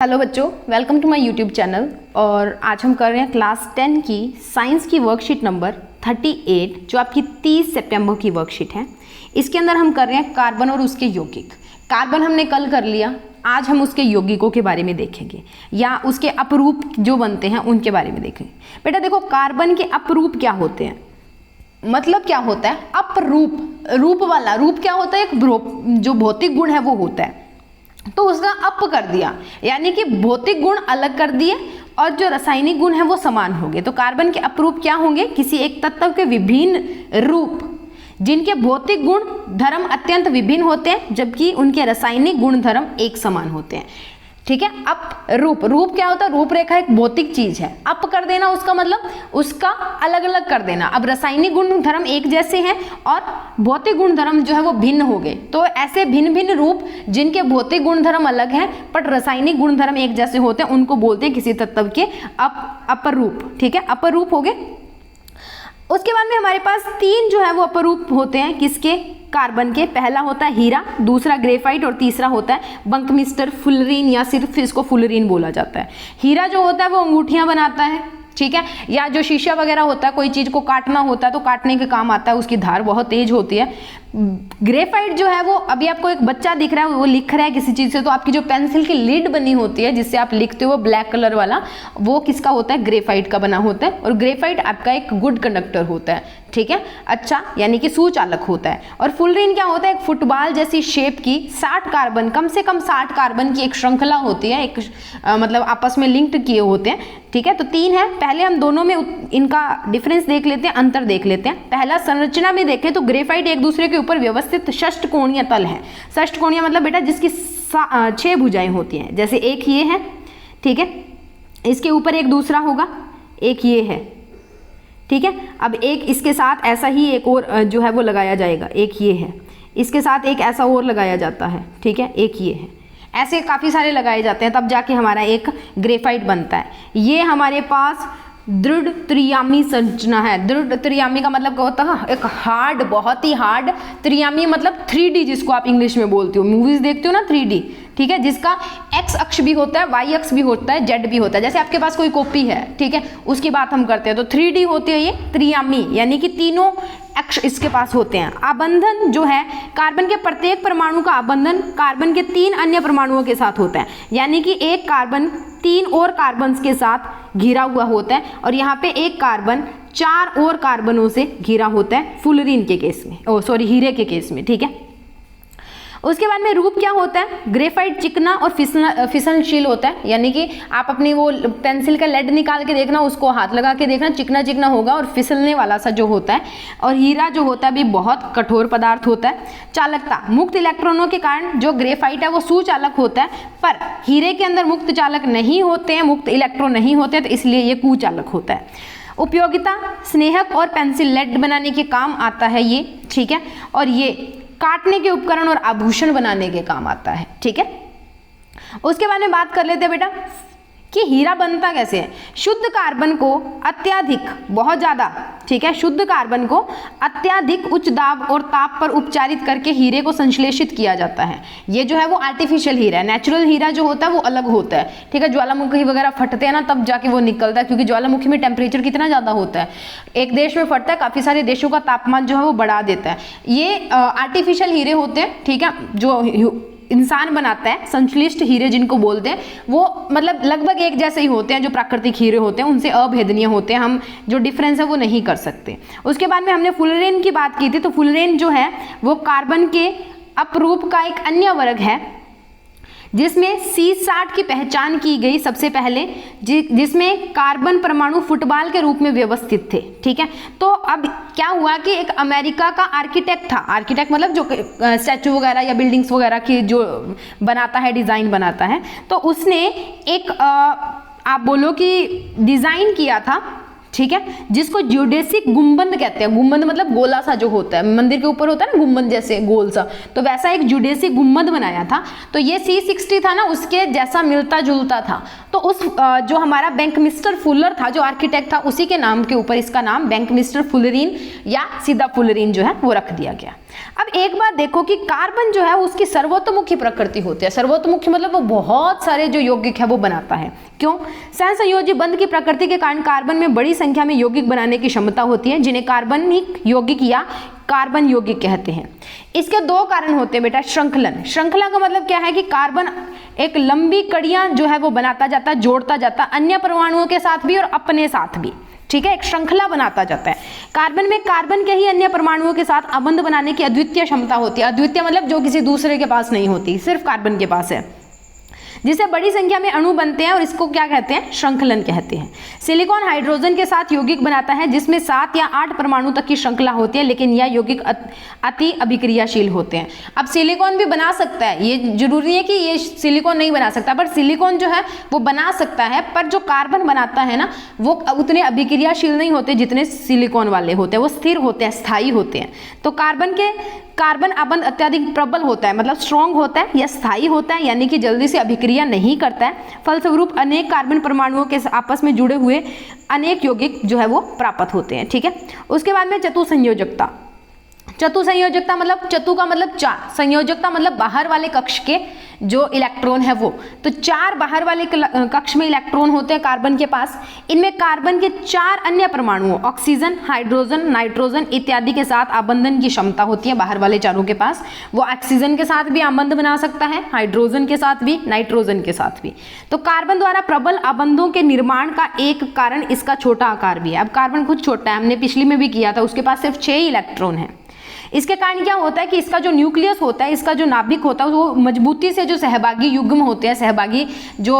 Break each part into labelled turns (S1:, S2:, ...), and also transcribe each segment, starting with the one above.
S1: Hello बच्चों, welcome to my YouTube channel. और आज हम कर रहे हैं क्लास 10 की साइंस की वर्कशीट नंबर 38 जो आपकी 30 सितंबर की वर्कशीट है। इसके अंदर हम कर रहे हैं कार्बन और उसके यौगिक। कार्बन हमने कल कर लिया, आज हम उसके यौगिकों के बारे में देखेंगे या उसके अपरूप जो बनते हैं उनके बारे में देखेंगे। बेटा देखो, कार्बन के अपरूप क्या होते हैं, मतलब क्या होता है अपरूप, रूप वाला। रूप क्या होता है, एक जो भौतिक गुण है वो होता है, तो उसका अप कर दिया, यानी कि भौतिक गुण अलग कर दिए और जो रासायनिक गुण है वो समान हो गए। तो कार्बन के अपरूप क्या होंगे, किसी एक तत्व के विभिन्न रूप जिनके भौतिक गुण धर्म अत्यंत विभिन्न होते हैं जबकि उनके रासायनिक गुण धर्म एक समान होते हैं। ठीक है। अप रूप, रूप क्या होता है, रूपरेखा एक भौतिक चीज है। अप कर देना उसका मतलब उसका अलग अलग कर देना। अब रासायनिक गुण धर्म एक जैसे हैं और भौतिक गुण धर्म जो है वो भिन्न हो गए, तो ऐसे भिन्न भिन्न रूप जिनके भौतिक गुण धर्म अलग हैं पर रासायनिक गुण धर्म एक जैसे होते हैं उनको बोलते हैं किसी तत्व के अपर रूप। ठीक है, अपर रूप हो गए। उसके बाद में हमारे पास तीन जो है वो अपरूप होते हैं, किसके, कार्बन के। पहला होता है हीरा, दूसरा ग्रेफाइट और तीसरा होता है बंकमिस्टर फुलरीन या सिर्फ इसको फुलरीन बोला जाता है। हीरा जो होता है वो अंगूठियां बनाता है, ठीक है, या जो शीशा वगैरह होता है, कोई चीज को काटना होता है तो काटने के काम आता है, उसकी धार बहुत तेज होती है। ग्रेफाइट जो है वो, अभी आपको एक बच्चा दिख रहा है वो लिख रहा है किसी चीज से, तो आपकी जो पेंसिल की लीड बनी होती है जिससे आप लिखते हो ब्लैक कलर वाला, वो किसका होता है, ग्रेफाइट का बना होता है। और ग्रेफाइट आपका एक गुड कंडक्टर होता है, ठीक है, अच्छा यानी कि सुचालक होता है। और फुलरीन क्या होता है, एक फुटबॉल जैसी शेप की 60 कार्बन, कम से कम 60 कार्बन की एक श्रृंखला होती है, एक मतलब आपस में लिंक्ड किए होते हैं। ठीक है, तो तीन है। पहले हम दोनों में इनका डिफरेंस देख लेते हैं, अंतर देख लेते हैं। पहला संरचना में देखें तो ग्रेफाइट एक दूसरे के ऊपर व्यवस्थित षष्टकोणीय तल है। षष्टकोणीय मतलब बेटा जिसकी 6 भुजाएं होती हैं, जैसे एक ये है, ठीक है, इसके ऊपर एक दूसरा होगा, एक ये है, ठीक है। अब एक इसके साथ ऐसा ही एक और जो है वो लगाया जाएगा, एक ये है, इसके साथ एक ऐसा और लगाया जाता है, ठीक है, एक ये है, ऐसे काफ़ी सारे लगाए जाते हैं, तब जाके हमारा एक ग्रेफाइट बनता है। ये हमारे पास दृढ़ त्रियामी संरचना है। दृढ़ त्रियामी का मतलब क्या होता है, एक हार्ड, बहुत ही हार्ड। त्रियामी मतलब 3D जिसको आप इंग्लिश में बोलते हो, मूवीज देखते हो ना 3D, ठीक है, जिसका एक्स अक्ष भी होता है, वाई अक्ष भी होता है, जेड भी होता है। जैसे आपके पास कोई कॉपी है, ठीक है, उसकी बात हम करते हैं तो 3D होती है ये त्रियामी, यानी कि तीनों अक्ष इसके पास होते हैं। आबंधन जो है, कार्बन के प्रत्येक परमाणु का आबंधन कार्बन के 3 अन्य परमाणुओं के साथ होता है, यानी कि एक कार्बन 3 और कार्बन के साथ घिरा हुआ होता है और यहाँ पे एक कार्बन 4 और कार्बनों से घिरा होता है फुलरीन के केस में, हीरे के केस में, ठीक है। उसके बाद में रूप क्या होता है, ग्रेफाइट चिकना और फिसलनशील होता है, यानी कि आप अपनी वो पेंसिल का लेड निकाल के देखना, उसको हाथ लगा के देखना, चिकना चिकना होगा और फिसलने वाला सा जो होता है। और हीरा जो होता है भी बहुत कठोर पदार्थ होता है। चालकता, मुक्त इलेक्ट्रॉनों के कारण जो ग्रेफाइट है वो सुचालक होता है, पर हीरे के अंदर मुक्त चालक नहीं होते हैं, मुक्त इलेक्ट्रॉन नहीं होते, तो इसलिए ये कुचालक होता है। उपयोगिता, स्नेहक और पेंसिल लेड बनाने के काम आता है ये, ठीक है, और ये काटने के उपकरण और आभूषण बनाने के काम आता है, ठीक है। उसके बाद में बात कर लेते हैं बेटा कि हीरा बनता कैसे है। शुद्ध कार्बन को अत्यधिक, बहुत ज़्यादा, ठीक है, शुद्ध कार्बन को अत्यधिक उच्च दाब और ताप पर उपचारित करके हीरे को संश्लेषित किया जाता है। ये जो है वो आर्टिफिशियल हीरा है। नेचुरल हीरा जो होता है वो अलग होता है, ठीक है, ज्वालामुखी वगैरह फटते हैं ना तब जाके वो निकलता है, क्योंकि ज्वालामुखी में टेम्परेचर कितना ज़्यादा होता है, एक देश में फटता है, काफ़ी सारे देशों का तापमान जो है वो बढ़ा देता है। ये आर्टिफिशियल हीरे होते हैं, ठीक है, जो इंसान बनाता है, संश्लिष्ट हीरे जिनको बोलते हैं, वो मतलब लगभग एक जैसे ही होते हैं जो प्राकृतिक हीरे होते हैं, उनसे अभेदनीय होते हैं, हम जो डिफरेंस है वो नहीं कर सकते। उसके बाद में हमने फुलरीन की बात की थी, तो फुलरीन जो है वो कार्बन के अपरूप का एक अन्य वर्ग है जिसमें C60 की पहचान की गई सबसे पहले, जिसमें कार्बन परमाणु फुटबॉल के रूप में व्यवस्थित थे, ठीक है। तो अब क्या हुआ कि एक अमेरिका का आर्किटेक्ट था, आर्किटेक्ट मतलब जो स्टैचू वगैरह या बिल्डिंग्स वगैरह की जो बनाता है, डिज़ाइन बनाता है, तो उसने एक आप बोलो कि डिज़ाइन किया था, ठीक है, जिसको ज्योडेसिक गुंबद कहते हैं। गुंबद मतलब गोला सा जो होता है, मंदिर के ऊपर होता है ना गुंबद जैसे गोल सा, तो वैसा एक ज्योडेसिक गुंबद बनाया था। तो ये C60 था ना, उसके जैसा मिलता जुलता था। तो उस जो हमारा बंकमिस्टर फुलर था, जो आर्किटेक्ट था, उसी के नाम के ऊपर इसका नाम बंकमिस्टर फुलरीन या सीधा फुलरीन जो है वो रख दिया गया। अब एक बात देखो कि कार्बन जो है उसकी सर्वतोमुखी प्रकृति होती है। सर्वतोमुखी मतलब वो बहुत सारे जो यौगिक है वो बनाता है। क्यों? सहसंयोजी बंध की प्रकृति के कारण कार्बन में बड़ी संख्या में यौगिक बनाने की क्षमता होती है, जिन्हें कार्बनिक यौगिक या कार्बन यौगिक कहते हैं। इसके दो कारण होते हैं बेटा। श्रृंखलन, श्रृंखला का मतलब क्या है कि कार्बन एक लंबी कड़ियां जो है वो बनाता जाता है, जोड़ता जाता है, अन्य परमाणुओं के साथ भी और अपने साथ भी। ठीक है, एक श्रृंखला बनाता जाता है। कार्बन में कार्बन के ही अन्य परमाणुओं के साथ अबंध बनाने की अद्वितीय क्षमता होती है। अद्वितीय मतलब जो किसी दूसरे के पास नहीं होती, सिर्फ कार्बन के पास है, जिससे बड़ी संख्या में अणु बनते हैं और इसको क्या कहते हैं? श्रृंखलन कहते हैं। सिलिकॉन हाइड्रोजन के साथ यौगिक बनाता है जिसमें 7 या 8 परमाणु तक की श्रृंखला होती है, लेकिन यह यौगिक अति अभिक्रियाशील होते हैं। अब सिलिकॉन भी बना सकता है, ये जरूरी नहीं है कि ये सिलिकॉन नहीं बना सकता, पर सिलिकॉन जो है वो बना सकता है, पर जो कार्बन बनाता है ना वो उतने अभिक्रियाशील नहीं होते जितने सिलिकॉन वाले होते हैं, वो स्थिर होते हैं, स्थायी होते हैं। तो कार्बन अबंध अत्यधिक प्रबल होता है, मतलब स्ट्रॉन्ग होता है या स्थायी होता है, यानी कि जल्दी से अभिक्रिया नहीं करता है। फलस्वरूप अनेक कार्बन परमाणुओं के आपस में जुड़े हुए अनेक यौगिक जो है वो प्राप्त होते हैं। ठीक है, उसके बाद में चतुसंयोजकता। चतुसंयोजकता मतलब चतु का मतलब 4, संयोजकता मतलब बाहर वाले कक्ष के जो इलेक्ट्रॉन है वो। तो 4 बाहर वाले कक्ष में इलेक्ट्रॉन होते हैं कार्बन के पास। इनमें कार्बन के 4 अन्य परमाणुओं ऑक्सीजन, हाइड्रोजन, नाइट्रोजन इत्यादि के साथ आबंधन की क्षमता होती है। बाहर वाले चारों के पास वो ऑक्सीजन के साथ भी आबंध बना सकता है, हाइड्रोजन के साथ भी, नाइट्रोजन के साथ भी। तो कार्बन द्वारा प्रबल आबंधों के निर्माण का एक कारण इसका छोटा आकार भी है। अब कार्बन खुद छोटा है, हमने पिछली में भी किया था, उसके पास सिर्फ 6 ही इलेक्ट्रॉन है। इसके कारण क्या होता है कि इसका जो न्यूक्लियस होता है, इसका जो नाभिक होता है, वो मजबूती से जो सहभागी युग्म होते हैं, सहभागी जो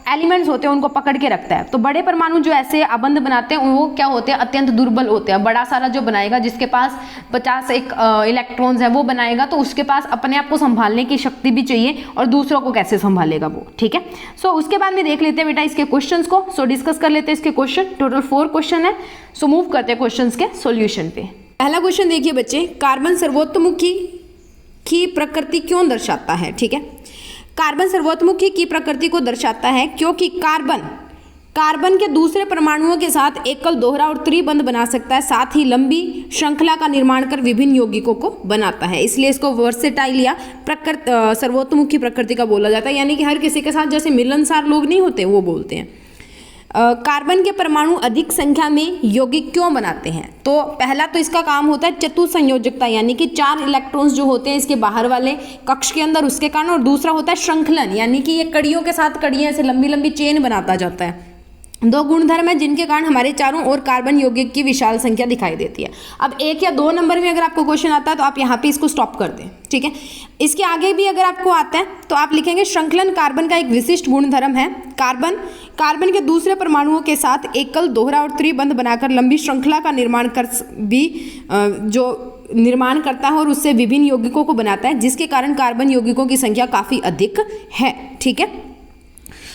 S1: एलिमेंट्स होते हैं उनको पकड़ के रखता है। तो बड़े परमाणु जो ऐसे अबंध बनाते हैं वो क्या होते हैं? अत्यंत दुर्बल होते हैं। बड़ा सारा जो बनाएगा, जिसके पास 50 इलेक्ट्रॉन्स है वो बनाएगा, तो उसके पास अपने आप को संभालने की शक्ति भी चाहिए, और दूसरों को कैसे संभालेगा वो। ठीक है, सो उसके बाद में देख लेते हैं बेटा इसके क्वेश्चंस को। सो डिस्कस कर लेते हैं इसके क्वेश्चन। टोटल 4 क्वेश्चन है। सो मूव करते हैं क्वेश्चन के सोल्यूशन पे। पहला क्वेश्चन देखिए बच्चे, कार्बन सर्वोत्तमुखी की प्रकृति क्यों दर्शाता है? ठीक है, कार्बन सर्वोत्तमुखी की प्रकृति को दर्शाता है क्योंकि कार्बन के दूसरे परमाणुओं के साथ एकल, दोहरा और त्रिबंध बना सकता है, साथ ही लंबी श्रृंखला का निर्माण कर विभिन्न यौगिकों को बनाता है। इसलिए इसको वर्सेटाइल या सर्वोत्तमुखी प्रकृति का बोला जाता है, यानी कि हर किसी के साथ जैसे मिलनसार लोग नहीं होते वो बोलते हैं। कार्बन के परमाणु अधिक संख्या में यौगिक क्यों बनाते हैं? तो पहला तो इसका काम होता है चतुसंयोजकता, यानी कि 4 इलेक्ट्रॉन्स जो होते हैं इसके बाहर वाले कक्ष के अंदर, उसके कारण। और दूसरा होता है श्रृंखलन, यानी कि ये कड़ियों के साथ कड़ियां ऐसे लंबी लंबी चेन बनाता जाता है। 2 गुणधर्म है जिनके कारण हमारे चारों ओर कार्बन यौगिक की विशाल संख्या दिखाई देती है। अब 1 या 2 नंबर में अगर आपको क्वेश्चन आता है तो आप यहाँ पे इसको स्टॉप कर दें। ठीक है, इसके आगे भी अगर आपको आता है तो आप लिखेंगे श्रृंखलन कार्बन का एक विशिष्ट गुणधर्म है। कार्बन के दूसरे परमाणुओं के साथ एकल, दोहरा और त्रिबंध बनाकर लंबी श्रृंखला का निर्माण करता है और उससे विभिन्न यौगिकों को बनाता है, जिसके कारण कार्बन यौगिकों की संख्या काफी अधिक है। ठीक है,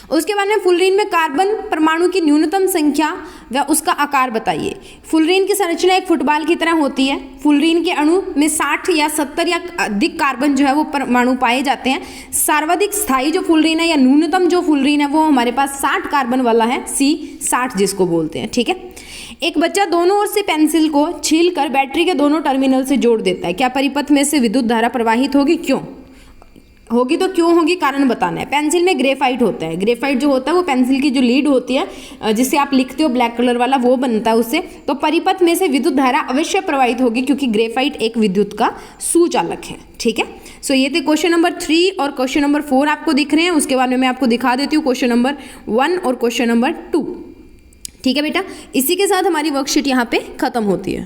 S1: उसके बाद में फुलरीन में कार्बन परमाणु की न्यूनतम संख्या व उसका आकार बताइए। फुलरीन की संरचना एक फुटबॉल की तरह होती है। फुलरीन के अणु में 60 या 70 या अधिक कार्बन जो है वो परमाणु पाए जाते हैं। सर्वाधिक स्थायी जो फुलरीन है या न्यूनतम जो फुलरीन है वो हमारे पास 60 कार्बन वाला है, C60 जिसको बोलते हैं। ठीक है, एक बच्चा दोनों ओर से पेंसिल को छीलकर बैटरी के दोनों टर्मिनल से जोड़ देता है। क्या परिपथ में से विद्युत धारा प्रवाहित होगी? क्यों होगी? तो क्यों होगी, कारण बताना है। पेंसिल में ग्रेफाइट होता है। ग्रेफाइट जो होता है वो पेंसिल की जो लीड होती है जिससे आप लिखते हो ब्लैक कलर वाला, वो बनता है उससे। तो परिपथ में से विद्युत धारा अवश्य प्रवाहित होगी क्योंकि ग्रेफाइट एक विद्युत का सुचालक है। ठीक है, सो ये थे क्वेश्चन नंबर 3 और क्वेश्चन नंबर 4 आपको दिख रहे हैं। उसके बाद में मैं आपको दिखा देती हूँ क्वेश्चन नंबर 1 और क्वेश्चन नंबर 2। ठीक है बेटा, इसी के साथ हमारी वर्कशीट यहाँ पे खत्म होती है।